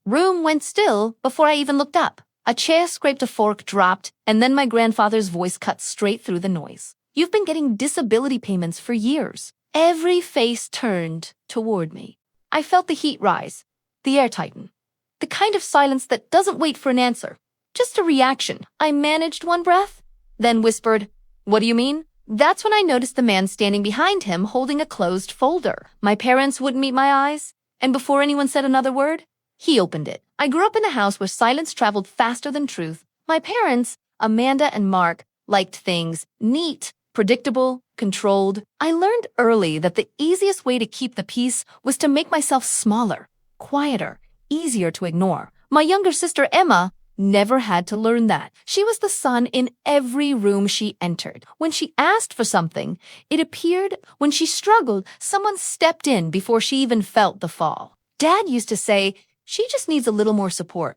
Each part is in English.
Room went still before I even looked up. A chair scraped, a fork dropped, and then my grandfather's voice cut straight through the noise. You've been getting disability payments for years. Every face turned toward me. I felt the heat rise, the air tighten. The kind of silence that doesn't wait for an answer, just a reaction. I managed one breath, then whispered, "What do you mean?" That's when I noticed the man standing behind him holding a closed folder. My parents wouldn't meet my eyes, and before anyone said another word, he opened it. I grew up in a house where silence traveled faster than truth. My parents, Amanda and Mark, liked things neat, predictable, controlled. I learned early that the easiest way to keep the peace was to make myself smaller, quieter, easier to ignore. My younger sister, Emma, never had to learn that. She was the sun in every room she entered. When she asked for something, it appeared. When she struggled, someone stepped in before she even felt the fall. Dad used to say, she just needs a little more support.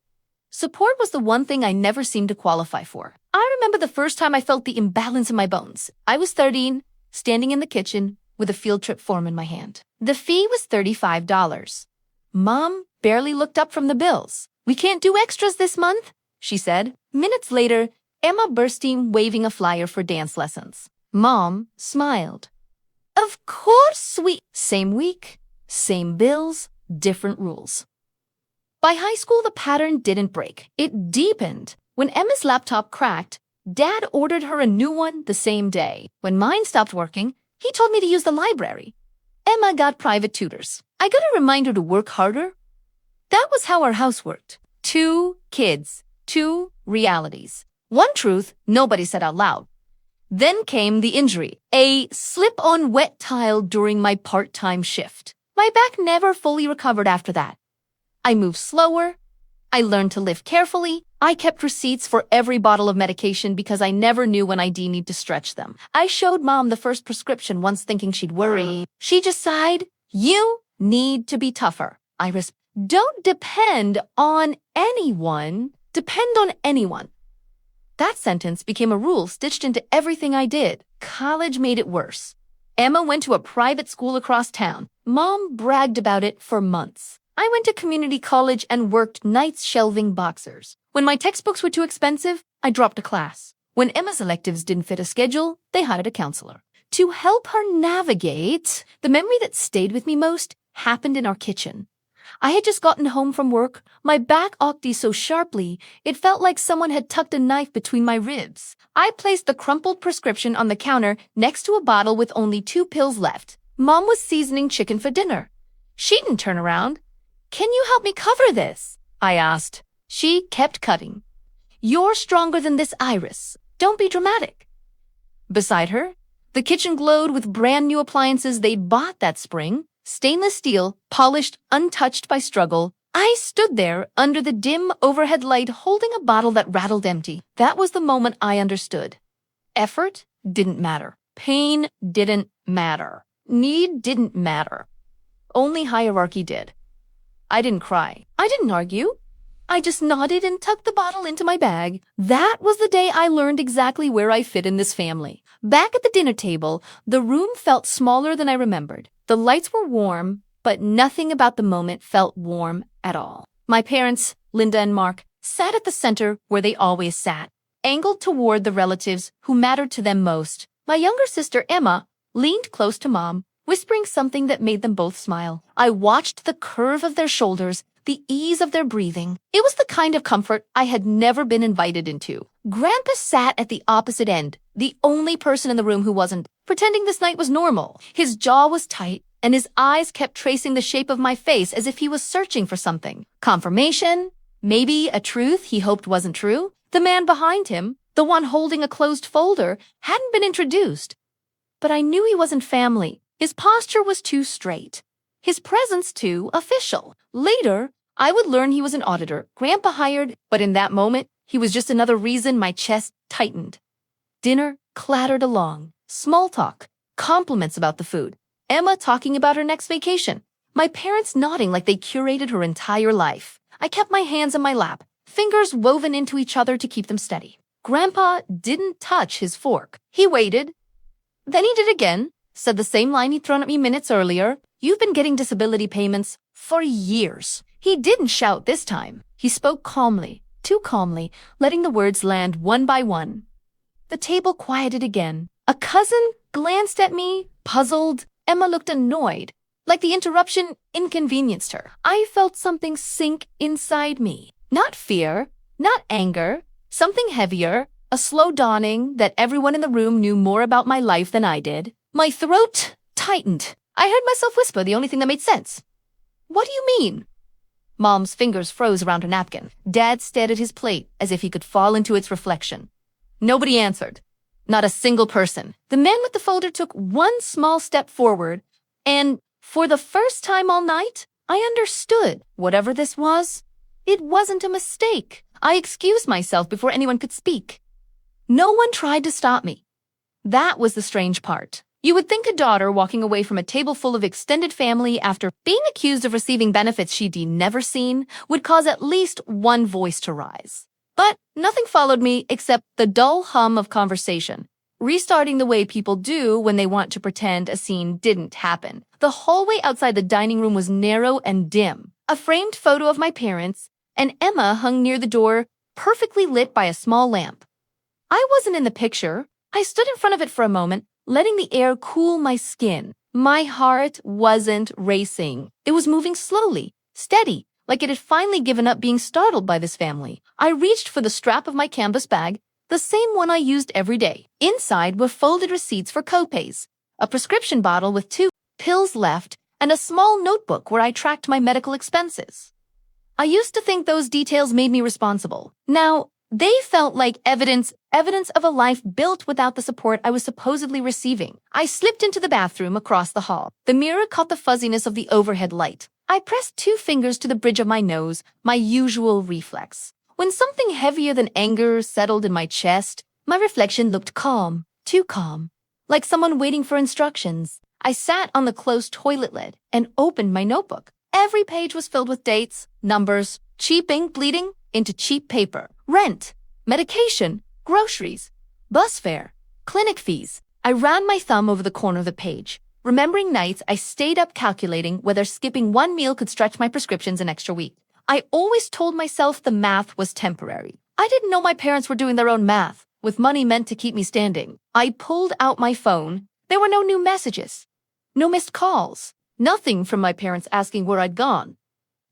Support was the one thing I never seemed to qualify for. I remember the first time I felt the imbalance in my bones. I was 13, standing in the kitchen with a field trip form in my hand. The fee was $35. Mom barely looked up from the bills. "We can't do extras this month," she said. Minutes later, Emma burst in waving a flyer for dance lessons. Mom smiled. "Of course we—" Same week, same bills, different rules. By high school, the pattern didn't break. It deepened. When Emma's laptop cracked, Dad ordered her a new one the same day. When mine stopped working, he told me to use the library. Emma got private tutors. I got a reminder to work harder. That was how our house worked. 2 kids, 2 realities. One truth nobody said out loud. Then came the injury, a slip on wet tile during my part-time shift. My back never fully recovered after that. I moved slower. I learned to lift carefully. I kept receipts for every bottle of medication because I never knew when I'd need to stretch them. I showed Mom the first prescription once thinking she'd worry. She just sighed. "You need to be tougher." I responded. "Don't depend on anyone. Depend on anyone." That sentence became a rule stitched into everything I did. College made it worse. Emma went to a private school across town. Mom bragged about it for months. I went to community college and worked nights shelving boxers. When my textbooks were too expensive, I dropped a class. When Emma's electives didn't fit a schedule, they hired a counselor. To help her navigate, the memory that stayed with me most happened in our kitchen. I had just gotten home from work. My back ached so sharply, it felt like someone had tucked a knife between my ribs. I placed the crumpled prescription on the counter next to a bottle with only 2 pills left. Mom was seasoning chicken for dinner. She didn't turn around. "Can you help me cover this?" I asked. She kept cutting. "You're stronger than this, Iris. Don't be dramatic." Beside her, the kitchen glowed with brand new appliances they'd bought that spring. Stainless steel, polished, untouched by struggle. I stood there under the dim overhead light holding a bottle that rattled empty. That was the moment I understood. Effort didn't matter. Pain didn't matter. Need didn't matter. Only hierarchy did. I didn't cry. I didn't argue. I just nodded and tucked the bottle into my bag. That was the day I learned exactly where I fit in this family. Back at the dinner table, the room felt smaller than I remembered. The lights were warm, but nothing about the moment felt warm at all. My parents, Linda and Mark, sat at the center where they always sat, angled toward the relatives who mattered to them most. My younger sister, Emma, leaned close to Mom, whispering something that made them both smile. I watched the curve of their shoulders, the ease of their breathing. It was the kind of comfort I had never been invited into. Grandpa sat at the opposite end, the only person in the room who wasn't, pretending this night was normal. His jaw was tight, and his eyes kept tracing the shape of my face as if he was searching for something. Confirmation? Maybe a truth he hoped wasn't true? The man behind him, the one holding a closed folder, hadn't been introduced. But I knew he wasn't family. His posture was too straight. His presence too official. Later, I would learn he was an auditor Grandpa hired, but in that moment, he was just another reason my chest tightened. Dinner clattered along. Small talk, compliments about the food, Emma talking about her next vacation, my parents nodding like they curated her entire life. I kept my hands in my lap, fingers woven into each other to keep them steady. Grandpa didn't touch his fork. He waited. Then he did again, said the same line he'd thrown at me minutes earlier. "You've been getting disability payments for years." He didn't shout this time. He spoke calmly, too calmly, letting the words land one by one. The table quieted again. A cousin glanced at me, puzzled. Emma looked annoyed, like the interruption inconvenienced her. I felt something sink inside me. Not fear, not anger, something heavier, a slow dawning that everyone in the room knew more about my life than I did. My throat tightened. I heard myself whisper the only thing that made sense. "What do you mean?" Mom's fingers froze around her napkin. Dad stared at his plate as if he could fall into its reflection. Nobody answered. Not a single person. The man with the folder took one small step forward, and for the first time all night, I understood whatever this was. It wasn't a mistake. I excused myself before anyone could speak. No one tried to stop me. That was the strange part. You would think a daughter walking away from a table full of extended family after being accused of receiving benefits she'd never seen would cause at least one voice to rise. But nothing followed me except the dull hum of conversation, restarting the way people do when they want to pretend a scene didn't happen. The hallway outside the dining room was narrow and dim. A framed photo of my parents and Emma hung near the door, perfectly lit by a small lamp. I wasn't in the picture. I stood in front of it for a moment, letting the air cool my skin. My heart wasn't racing. It was moving slowly, steady, like it had finally given up being startled by this family. I reached for the strap of my canvas bag, the same one I used every day. Inside were folded receipts for copays, a prescription bottle with 2 pills left, and a small notebook where I tracked my medical expenses. I used to think those details made me responsible. Now, they felt like evidence of a life built without the support I was supposedly receiving. I slipped into the bathroom across the hall. The mirror caught the fuzziness of the overhead light. I pressed 2 fingers to the bridge of my nose, my usual reflex. When something heavier than anger settled in my chest, my reflection looked calm, too calm, like someone waiting for instructions. I sat on the closed toilet lid and opened my notebook. Every page was filled with dates, numbers, cheap ink bleeding into cheap paper. Rent, medication, groceries, bus fare, clinic fees. I ran my thumb over the corner of the page. Remembering nights, I stayed up calculating whether skipping one meal could stretch my prescriptions an extra week. I always told myself the math was temporary. I didn't know my parents were doing their own math, with money meant to keep me standing. I pulled out my phone. There were no new messages, no missed calls, nothing from my parents asking where I'd gone.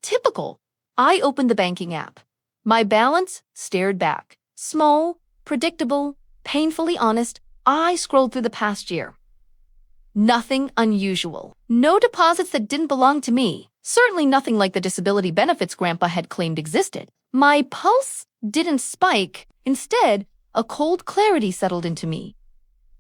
Typical. I opened the banking app. My balance stared back. Small, predictable, painfully honest. I scrolled through the past year. Nothing unusual. No deposits that didn't belong to me. Certainly nothing like the disability benefits Grandpa had claimed existed. My pulse didn't spike. Instead, a cold clarity settled into me.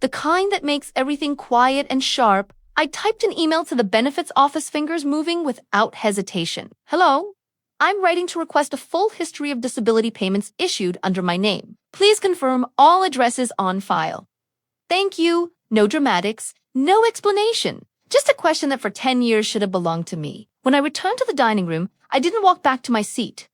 The kind that makes everything quiet and sharp. I typed an email to the benefits office, fingers moving without hesitation. Hello? I'm writing to request a full history of disability payments issued under my name. Please confirm all addresses on file. Thank you. No dramatics. No explanation. Just a question that for 10 years should have belonged to me. When I returned to the dining room, I didn't walk back to my seat.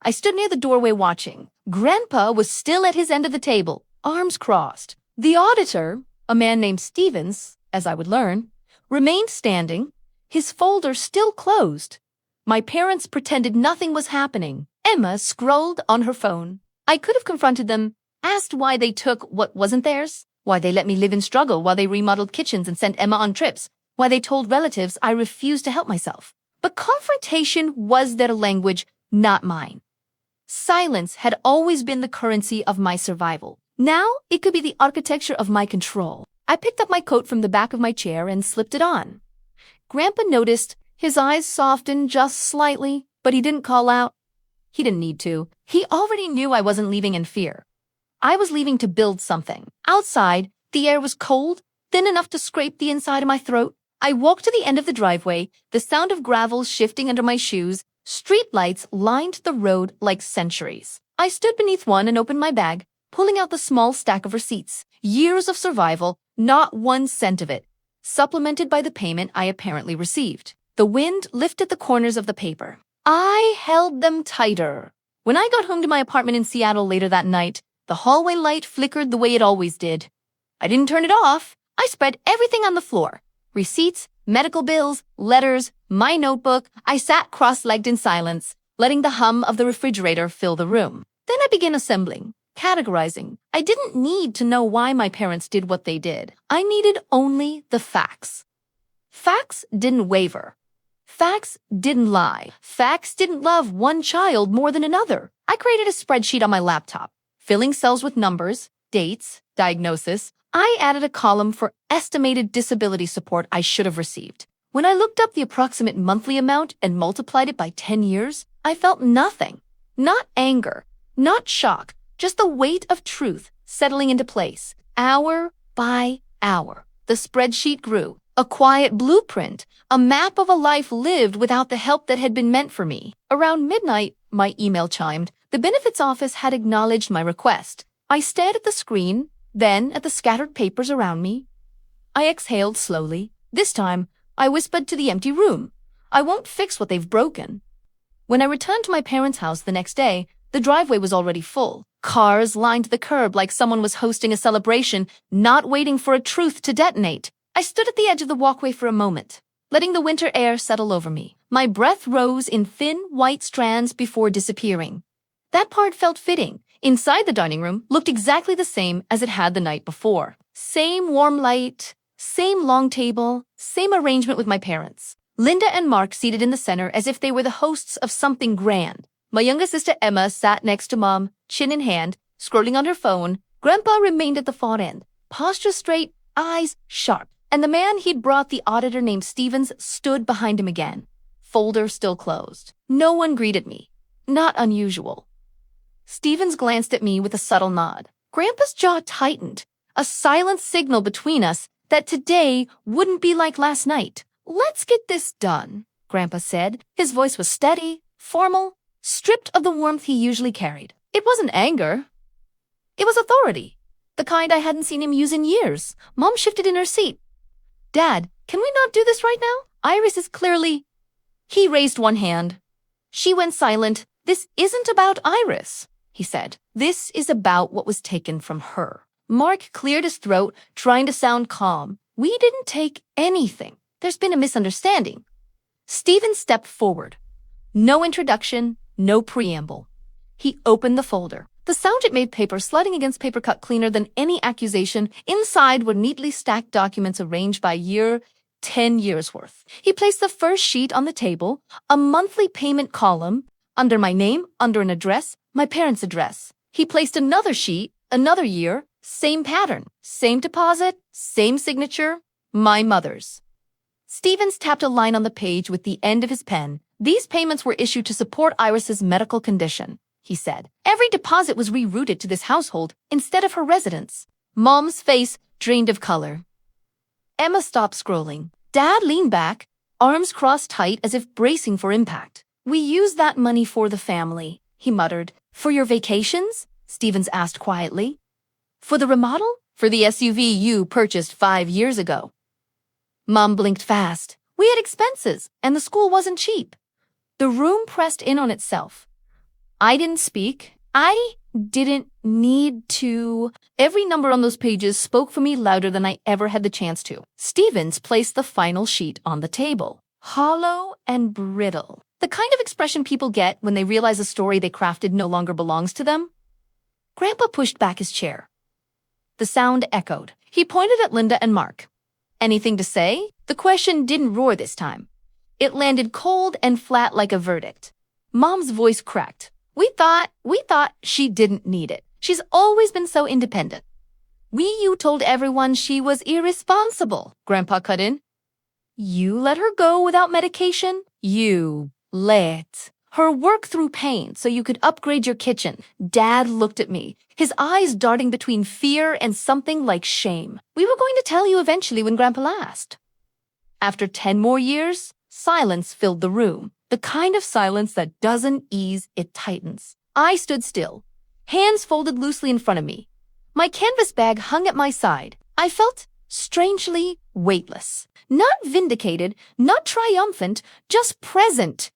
I stood near the doorway watching. Grandpa was still at his end of the table, arms crossed. The auditor, a man named Stevens, as I would learn, remained standing, his folder still closed. My parents pretended nothing was happening. Emma scrolled on her phone. I could have confronted them, asked why they took what wasn't theirs, why they let me live in struggle while they remodeled kitchens and sent Emma on trips, why they told relatives I refused to help myself. But confrontation was their language, not mine. Silence had always been the currency of my survival. Now it could be the architecture of my control. I picked up my coat from the back of my chair and slipped it on. Grandpa noticed. His eyes softened just slightly, but he didn't call out. He didn't need to. He already knew I wasn't leaving in fear. I was leaving to build something. Outside, the air was cold, thin enough to scrape the inside of my throat. I walked to the end of the driveway, the sound of gravel shifting under my shoes. Street lights lined the road like centuries. I stood beneath one and opened my bag, pulling out the small stack of receipts. Years of survival, not 1 cent of it, supplemented by the payment I apparently received. The wind lifted the corners of the paper. I held them tighter. When I got home to my apartment in Seattle later that night, the hallway light flickered the way it always did. I didn't turn it off. I spread everything on the floor. Receipts, Medical bills, letters, my notebook. I sat cross-legged in silence, letting the hum of the refrigerator fill the room. Then I began assembling, categorizing. I didn't need to know why my parents did what they did. I needed only the facts. Facts didn't waver. Facts didn't lie. Facts didn't love one child more than another. I created a spreadsheet on my laptop, filling cells with numbers, dates, diagnosis. I added a column for estimated disability support I should have received. When I looked up the approximate monthly amount and multiplied it by 10 years, I felt nothing. Not anger, not shock, just the weight of truth settling into place, hour by hour. The spreadsheet grew. A quiet blueprint, a map of a life lived without the help that had been meant for me. Around midnight, my email chimed. The benefits office had acknowledged my request. I stared at the screen, then at the scattered papers around me. I exhaled slowly. This time, I whispered to the empty room. I won't fix what they've broken. When I returned to my parents' house the next day, the driveway was already full. Cars lined the curb like someone was hosting a celebration, not waiting for a truth to detonate. I stood at the edge of the walkway for a moment, letting the winter air settle over me. My breath rose in thin, white strands before disappearing. That part felt fitting. Inside the dining room looked exactly the same as it had the night before. Same warm light, same long table, same arrangement with my parents. Linda and Mark seated in the center as if they were the hosts of something grand. My younger sister Emma sat next to Mom, chin in hand, scrolling on her phone. Grandpa remained at the far end, posture straight, eyes sharp. And the man he'd brought, the auditor named Stevens, stood behind him again. Folder still closed. No one greeted me. Not unusual. Stevens glanced at me with a subtle nod. Grandpa's jaw tightened, a silent signal between us that today wouldn't be like last night. Let's get this done, Grandpa said. His voice was steady, formal, stripped of the warmth he usually carried. It wasn't anger. It was authority, the kind I hadn't seen him use in years. Mom shifted in her seat. Dad, can we not do this right now? Iris is clearly... He raised one hand. She went silent. This isn't about Iris, he said. This is about what was taken from her. Mark cleared his throat, trying to sound calm. We didn't take anything. There's been a misunderstanding. Stephen stepped forward. No introduction, no preamble. He opened the folder. The sound it made paper sliding against paper cut cleaner than any accusation. Inside were neatly stacked documents arranged by year, 10 years worth. He placed the first sheet on the table, a monthly payment column, under my name, under an address, my parents' address. He placed another sheet, another year, same pattern, same deposit, same signature, my mother's. Stevens tapped a line on the page with the end of his pen. These payments were issued to support Iris's medical condition, he said. Every deposit was rerouted to this household instead of her residence. Mom's face drained of color. Emma stopped scrolling. Dad leaned back, arms crossed tight as if bracing for impact. We use that money for the family, he muttered. For your vacations? Stevens asked quietly. For the remodel? For the SUV you purchased 5 years ago. Mom blinked fast. We had expenses, and the school wasn't cheap. The room pressed in on itself. I didn't speak. I didn't need to. Every number on those pages spoke for me louder than I ever had the chance to. Stevens placed the final sheet on the table. Hollow and brittle. The kind of expression people get when they realize a story they crafted no longer belongs to them. Grandpa pushed back his chair. The sound echoed. He pointed at Linda and Mark. Anything to say? The question didn't roar this time. It landed cold and flat like a verdict. Mom's voice cracked. We thought she didn't need it. She's always been so independent. You told everyone she was irresponsible, Grandpa cut in. You let her go without medication? You let her work through pain so you could upgrade your kitchen. Dad looked at me, his eyes darting between fear and something like shame. We were going to tell you eventually when Grandpa asked. After 10 more years, silence filled the room. The kind of silence that doesn't ease, it tightens. I stood still, hands folded loosely in front of me. My canvas bag hung at my side. I felt strangely weightless. Not vindicated, not triumphant, just present.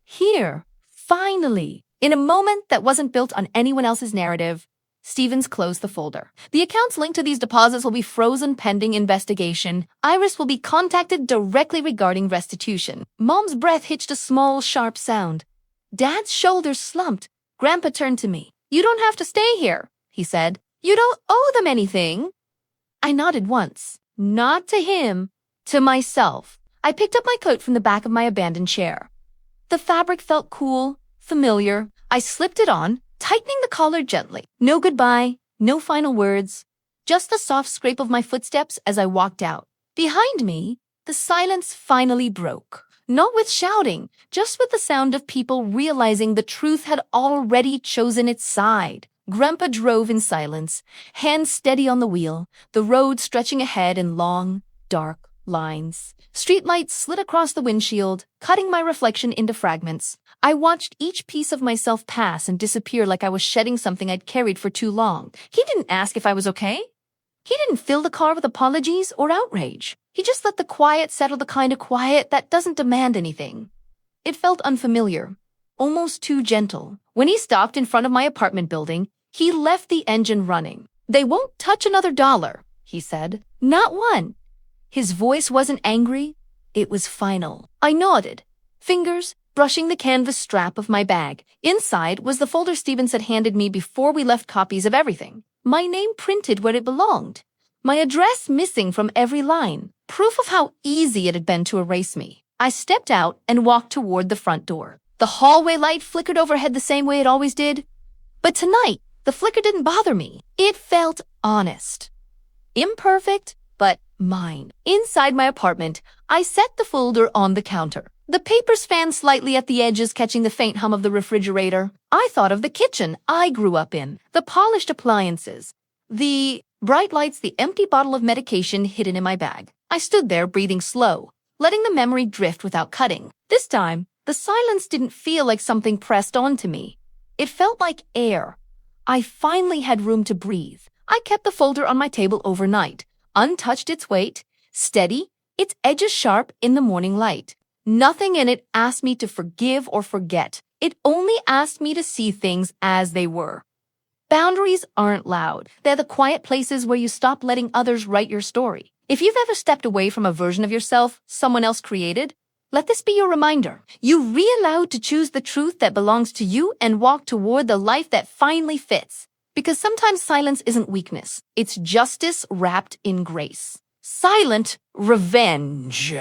Here, finally, in a moment that wasn't built on anyone else's narrative, Stevens closed the folder. The accounts linked to these deposits will be frozen pending investigation. Iris will be contacted directly regarding restitution. Mom's breath hitched a small, sharp sound. Dad's shoulders slumped. Grandpa turned to me. You don't have to stay here, he said. You don't owe them anything. I nodded once. Not to him, to myself. I picked up my coat from the back of my abandoned chair. The fabric felt cool, familiar. I slipped it on, tightening the collar gently. No goodbye, no final words, just the soft scrape of my footsteps as I walked out. Behind me, the silence finally broke. Not with shouting, just with the sound of people realizing the truth had already chosen its side. Grandpa drove in silence, hands steady on the wheel, the road stretching ahead in long, dark lines. Streetlights slid across the windshield, cutting my reflection into fragments. I watched each piece of myself pass and disappear like I was shedding something I'd carried for too long. He didn't ask if I was okay. He didn't fill the car with apologies or outrage. He just let the quiet settle, the kind of quiet that doesn't demand anything. It felt unfamiliar, almost too gentle. When he stopped in front of my apartment building, he left the engine running. They won't touch another dollar, he said. Not one. His voice wasn't angry. It was final. I nodded, fingers brushing the canvas strap of my bag. Inside was the folder Stevens had handed me before we left, copies of everything. My name printed where it belonged. My address missing from every line. Proof of how easy it had been to erase me. I stepped out and walked toward the front door. The hallway light flickered overhead the same way it always did. But tonight, the flicker didn't bother me. It felt honest. Imperfect, but mine. Inside my apartment, I set the folder on the counter. The papers fanned slightly at the edges, catching the faint hum of the refrigerator. I thought of the kitchen I grew up in, the polished appliances, the bright lights, the empty bottle of medication hidden in my bag. I stood there, breathing slow, letting the memory drift without cutting. This time, the silence didn't feel like something pressed onto me. It felt like air. I finally had room to breathe. I kept the folder on my table overnight, untouched, its weight steady, its edges sharp in the morning light. Nothing in it asked me to forgive or forget. It only asked me to see things as they were. Boundaries aren't loud. They're the quiet places where you stop letting others write your story. If you've ever stepped away from a version of yourself someone else created, let this be your reminder. You're allowed to choose the truth that belongs to you and walk toward the life that finally fits. Because sometimes silence isn't weakness. It's justice wrapped in grace. Silent revenge.